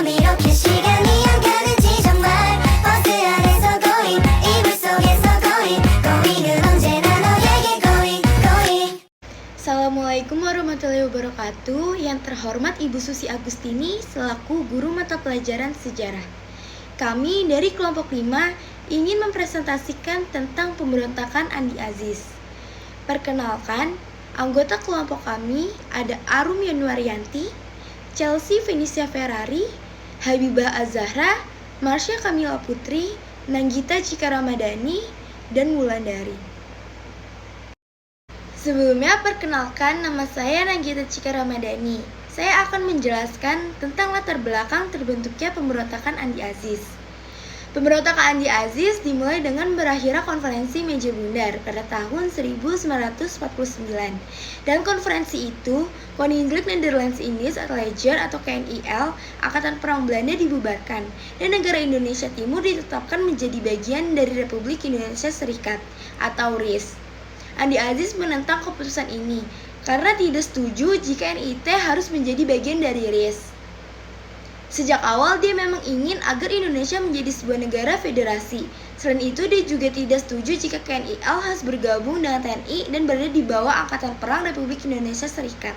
처럼 이렇게 시간이 안 가는지 정말 버스 안에서 going 이불 속에서 going은 언제나 너에게 going. Assalamualaikum warahmatullahi wabarakatuh. Yang terhormat Ibu Susi Agustini selaku guru mata pelajaran sejarah. Kami dari kelompok 5 ingin mempresentasikan tentang pemberontakan Andi Aziz. Perkenalkan, anggota kelompok kami ada Arum Yanuaryanti, Chelsea Venetia Ferrari, Habibah Azahra, Marsha Kamila Putri, Nanggita Cika Ramadhani, dan Wulandari. Sebelumnya perkenalkan, nama saya Nanggita Cika Ramadhani. Saya akan menjelaskan tentang latar belakang terbentuknya pemberontakan Andi Aziz. Pemberontakan Andi Aziz dimulai dengan berakhirnya konferensi Meja Bundar pada tahun 1949. Dan konferensi itu, Koninklijk Nederlandse Indies Leger atau KNIL, Angkatan Perang Belanda dibubarkan, dan negara Indonesia Timur ditetapkan menjadi bagian dari Republik Indonesia Serikat atau RIS. Andi Aziz menentang keputusan ini karena tidak setuju jika NIT harus menjadi bagian dari RIS. Sejak awal dia memang ingin agar Indonesia menjadi sebuah negara federasi. Selain itu dia juga tidak setuju jika KNIL harus bergabung dengan TNI dan berada di bawah Angkatan Perang Republik Indonesia Serikat.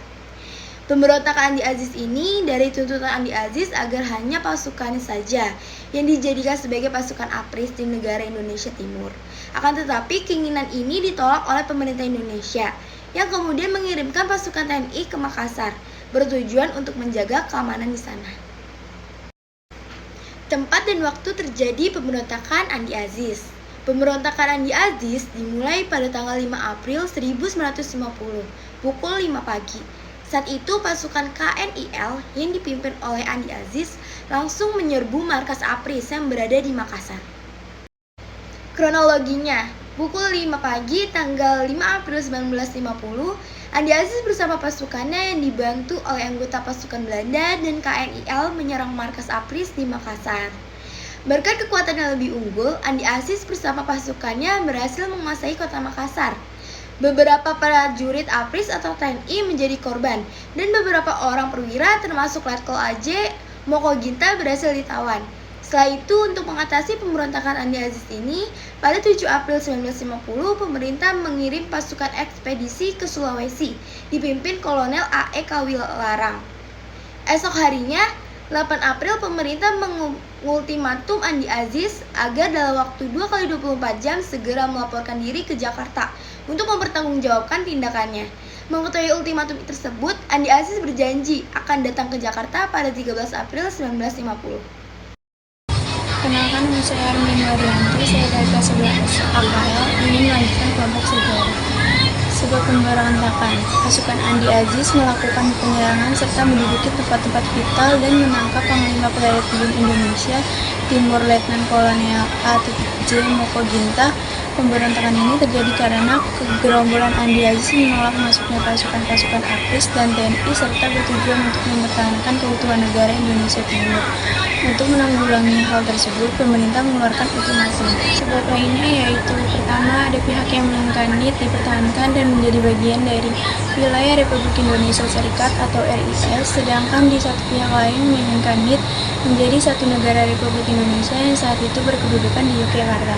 Pemberontakan Andi Aziz ini dari tuntutan Andi Aziz agar hanya pasukannya saja yang dijadikan sebagai pasukan APRIS di negara Indonesia Timur. Akan tetapi keinginan ini ditolak oleh pemerintah Indonesia yang kemudian mengirimkan pasukan TNI ke Makassar bertujuan untuk menjaga keamanan di sana. Tempat dan waktu terjadi pemberontakan Andi Aziz. Pemberontakan Andi Aziz dimulai pada tanggal 5 April 1950, pukul 5 pagi. Saat itu pasukan KNIL yang dipimpin oleh Andi Aziz langsung menyerbu markas APRIS yang berada di Makassar. Kronologinya, pukul 5 pagi tanggal 5 April 1950, Andi Aziz bersama pasukannya yang dibantu oleh anggota pasukan Belanda dan KNIL menyerang markas APRIS di Makassar. Berkat kekuatan yang lebih unggul, Andi Aziz bersama pasukannya berhasil menguasai kota Makassar. Beberapa prajurit APRIS atau TNI menjadi korban, dan beberapa orang perwira termasuk Letkol AJ Moko Ginta berhasil ditawan. Setelah itu, untuk mengatasi pemberontakan Andi Aziz ini, pada 7 April 1950, pemerintah mengirim pasukan ekspedisi ke Sulawesi, dipimpin Kolonel A.E. Kawilarang. Esok harinya, 8 April, pemerintah mengultimatum Andi Aziz agar dalam waktu 2x24 jam segera melaporkan diri ke Jakarta untuk mempertanggungjawabkan tindakannya. Mengetahui ultimatum tersebut, Andi Aziz berjanji akan datang ke Jakarta pada 13 April 1950. Kenalkan, nama saya Arum Yanuaryanti, saya dari kelas 11 AKL, ingin melanjutkan kelompok sejarah. Sebuah pemberontakan, pasukan Andi Aziz melakukan penyerangan serta menduduki tempat-tempat vital dan menangkap Panglima Prajurit Indonesia Timur Letnan Kolonel A.J. Moko Ginta. Pemberontakan ini terjadi karena kegerombolan Andi Aziz menolak masuknya pasukan-pasukan APRIS dan TNI serta bertujuan untuk mempertahankan keutuhan negara Indonesia Timur. Untuk menanggulangi hal tersebut, pemerintah mengeluarkan ultimatum. Sebab lainnya yaitu, pertama, ada pihak yang menginginkan NIT dipertahankan dan menjadi bagian dari wilayah Republik Indonesia Serikat atau RIS, sedangkan di satu pihak lain menginginkan NIT menjadi satu negara Republik Indonesia yang saat itu berkedudukan di Yogyakarta.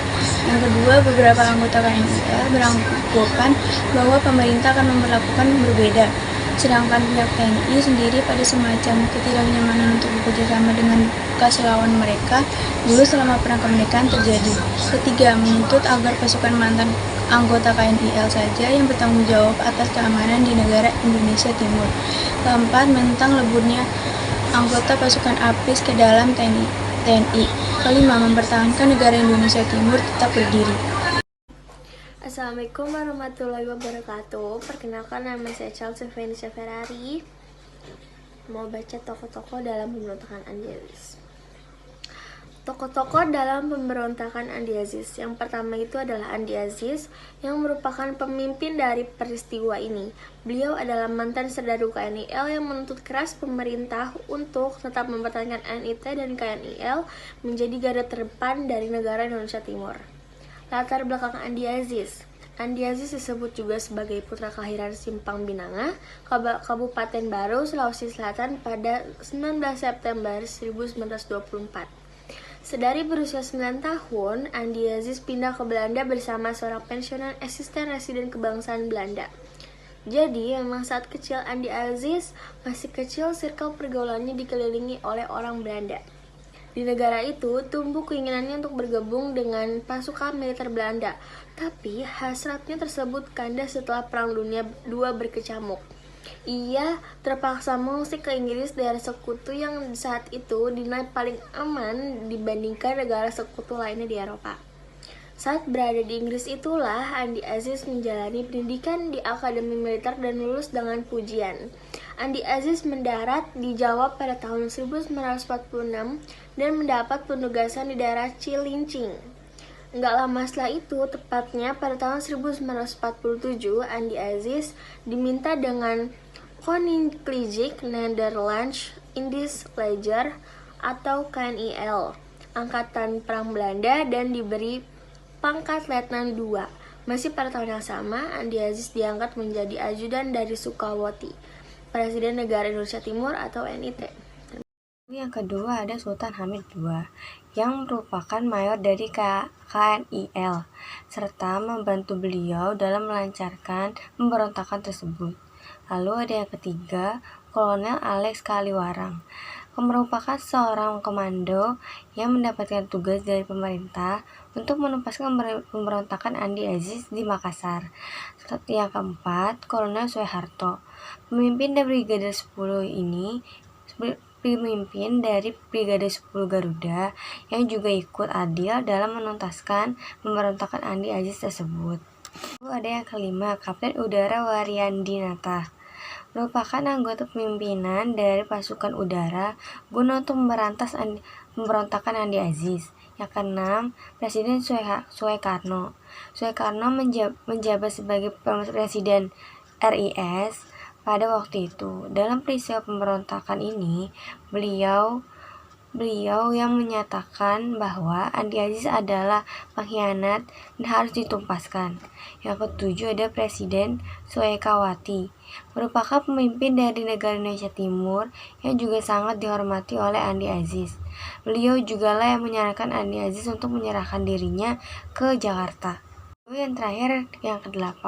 Yang kedua, beberapa anggota KNIL beranggapan bahwa pemerintah akan memperlakukan berbeda, sedangkan pihak TNI sendiri pada semacam ketidaknyamanan untuk bekerja sama dengan bekas lawan mereka dulu selama perang kemerdekaan terjadi. Ketiga, menuntut agar pasukan mantan anggota KNIL saja yang bertanggung jawab atas keamanan di negara Indonesia Timur. Keempat, menentang leburnya anggota pasukan APRIS ke dalam TNI. Kelima, mempertahankan negara Indonesia Timur tetap berdiri. Assalamualaikum warahmatullahi wabarakatuh. Perkenalkan, nama saya Chelsea Venetia Ferrari. Mau baca tokoh-tokoh dalam pemberontakan Andi Aziz. Tokoh-tokoh dalam pemberontakan Andi Aziz. Yang pertama itu adalah Andi Aziz, yang merupakan pemimpin dari peristiwa ini. Beliau adalah mantan serdadu KNIL yang menuntut keras pemerintah untuk tetap mempertahankan NIT dan KNIL menjadi garda terdepan dari negara Indonesia Timur. Latar belakang Andi Aziz. Andi Aziz disebut juga sebagai putra kelahiran Simpang Binanga, Kabupaten Baru, Sulawesi Selatan pada 19 September 1924. Sedari berusia 9 tahun, Andi Aziz pindah ke Belanda bersama seorang pensiunan asisten residen kebangsaan Belanda. Jadi, memang saat kecil Andi Aziz masih kecil, circle pergaulannya dikelilingi oleh orang Belanda. Di negara itu, tumbuh keinginannya untuk bergabung dengan pasukan militer Belanda, tapi hasratnya tersebut kandas setelah Perang Dunia II berkecamuk. Ia terpaksa mengungsi ke Inggris, daerah sekutu yang saat itu dinilai paling aman dibandingkan negara sekutu lainnya di Eropa. Saat berada di Inggris itulah Andi Aziz menjalani pendidikan di Akademi Militer dan lulus dengan pujian. Andi Aziz mendarat di Jawa pada tahun 1946 dan mendapat penugasan di daerah Cilincing. Enggak lama setelah itu, tepatnya pada tahun 1947, Andi Aziz diminta dengan Koninklijke Nederlands Indisch Leger atau KNIL, Angkatan Perang Belanda, dan diberi pangkat Letnan II. Masih pada tahun yang sama, Andi Aziz diangkat menjadi ajudan dari Sukawati, Presiden Negara Indonesia Timur atau NIT. Yang kedua ada Sultan Hamid II, yang merupakan mayor dari KNIL, serta membantu beliau dalam melancarkan pemberontakan tersebut. Lalu ada yang ketiga, Kolonel Alex Kaliwarang, merupakan seorang komando yang mendapatkan tugas dari pemerintah untuk menuntaskan pemberontakan Andi Aziz di Makassar. Yang keempat, Kolonel Soeharto, pemimpin dari Brigade 10 ini, pemimpin dari Brigade 10 Garuda yang juga ikut adil dalam menuntaskan pemberontakan Andi Aziz tersebut. Lalu ada yang kelima, Kapten Udara Waryandinata, merupakan anggota pimpinan dari pasukan udara guna untuk memberantas pemberontakan Andi Aziz. Yang keenam, Presiden Soekarno. Soekarno menjabat sebagai Presiden RIS pada waktu itu. Dalam peristiwa pemberontakan ini, beliau yang menyatakan bahwa Andi Aziz adalah pengkhianat dan harus ditumpaskan. Yang ketujuh ada Presiden Soekarwati, merupakan pemimpin dari negara Indonesia Timur yang juga sangat dihormati oleh Andi Aziz. Beliau jugalah yang menyarankan Andi Aziz untuk menyerahkan dirinya ke Jakarta. Lalu yang terakhir, yang ke-8,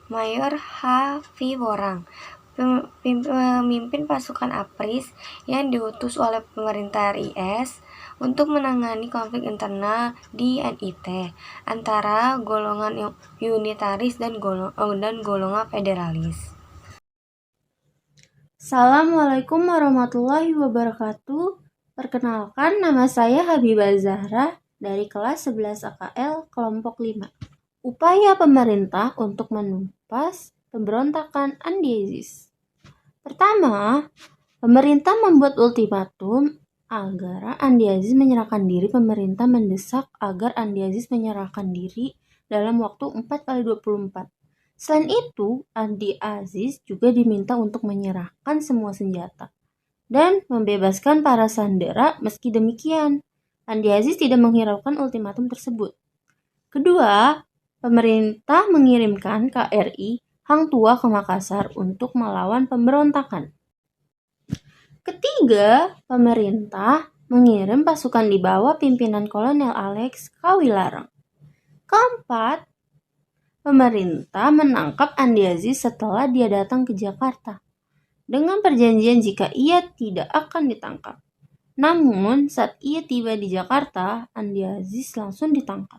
Mayor H.V. Worang, pemimpin pasukan APRIS yang diutus oleh pemerintah RIS untuk menangani konflik internal di NIT antara golongan unitaris dan golongan federalis. Assalamualaikum warahmatullahi wabarakatuh. Perkenalkan, nama saya Habibah Zahra dari kelas 11 AKL kelompok 5. Upaya pemerintah untuk menumpas pemberontakan Andi Aziz. Pertama, pemerintah membuat ultimatum agar Andi Aziz menyerahkan diri. Pemerintah mendesak agar Andi Aziz menyerahkan diri dalam waktu 4x24. Selain itu, Andi Aziz juga diminta untuk menyerahkan semua senjata dan membebaskan para sandera. Meski demikian, Andi Aziz tidak menghiraukan ultimatum tersebut. Kedua, pemerintah mengirimkan KRI Hang Tuah ke Makassar untuk melawan pemberontakan. Ketiga, pemerintah mengirim pasukan di bawah pimpinan Kolonel Alex Kaliwarang. Keempat, pemerintah menangkap Andi Aziz setelah dia datang ke Jakarta dengan perjanjian jika ia tidak akan ditangkap. Namun, saat ia tiba di Jakarta, Andi Aziz langsung ditangkap.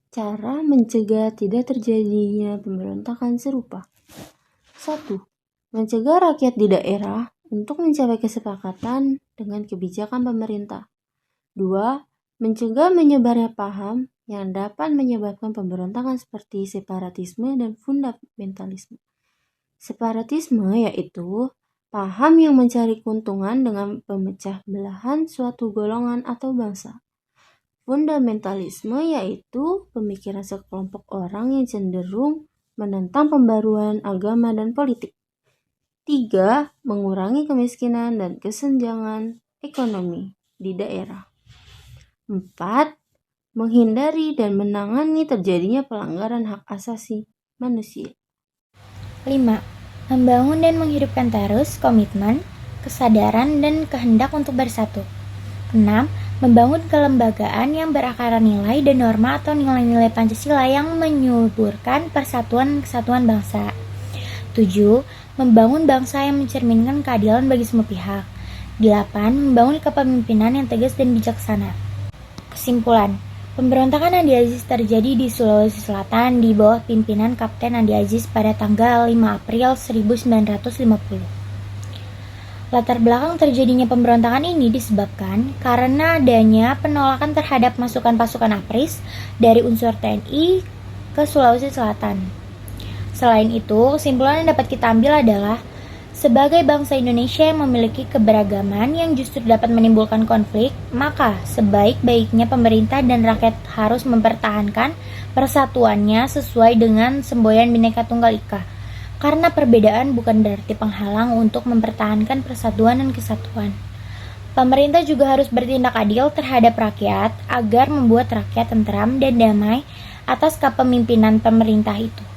Cara mencegah tidak terjadinya pemberontakan serupa. 1. Mencegah rakyat di daerah untuk mencapai kesepakatan dengan kebijakan pemerintah. 2. Mencegah menyebarnya paham yang dapat menyebabkan pemberontakan seperti separatisme dan fundamentalisme. Separatisme yaitu paham yang mencari keuntungan dengan pemecah belahan suatu golongan atau bangsa. Fundamentalisme yaitu pemikiran sekelompok orang yang cenderung menentang pembaruan agama dan politik. 3. Mengurangi kemiskinan dan kesenjangan ekonomi di daerah. 4. menghindari dan menangani terjadinya pelanggaran hak asasi manusia. 5. Membangun dan menghidupkan terus komitmen, kesadaran, dan kehendak untuk bersatu. 6. Membangun kelembagaan yang berakar nilai dan norma atau nilai-nilai Pancasila yang menyuburkan persatuan kesatuan bangsa. 7. Membangun bangsa yang mencerminkan keadilan bagi semua pihak. 8. Membangun kepemimpinan yang tegas dan bijaksana. Kesimpulan, pemberontakan Andi Aziz terjadi di Sulawesi Selatan di bawah pimpinan Kapten Andi Aziz pada tanggal 5 April 1950. Latar belakang terjadinya pemberontakan ini disebabkan karena adanya penolakan terhadap masukan pasukan APRIS dari unsur TNI ke Sulawesi Selatan. Selain itu, kesimpulan yang dapat kita ambil adalah sebagai bangsa Indonesia yang memiliki keberagaman yang justru dapat menimbulkan konflik, maka sebaik-baiknya pemerintah dan rakyat harus mempertahankan persatuannya sesuai dengan semboyan Bhinneka Tunggal Ika. Karena perbedaan bukan berarti penghalang untuk mempertahankan persatuan dan kesatuan. Pemerintah juga harus bertindak adil terhadap rakyat agar membuat rakyat tentram dan damai atas kepemimpinan pemerintah itu.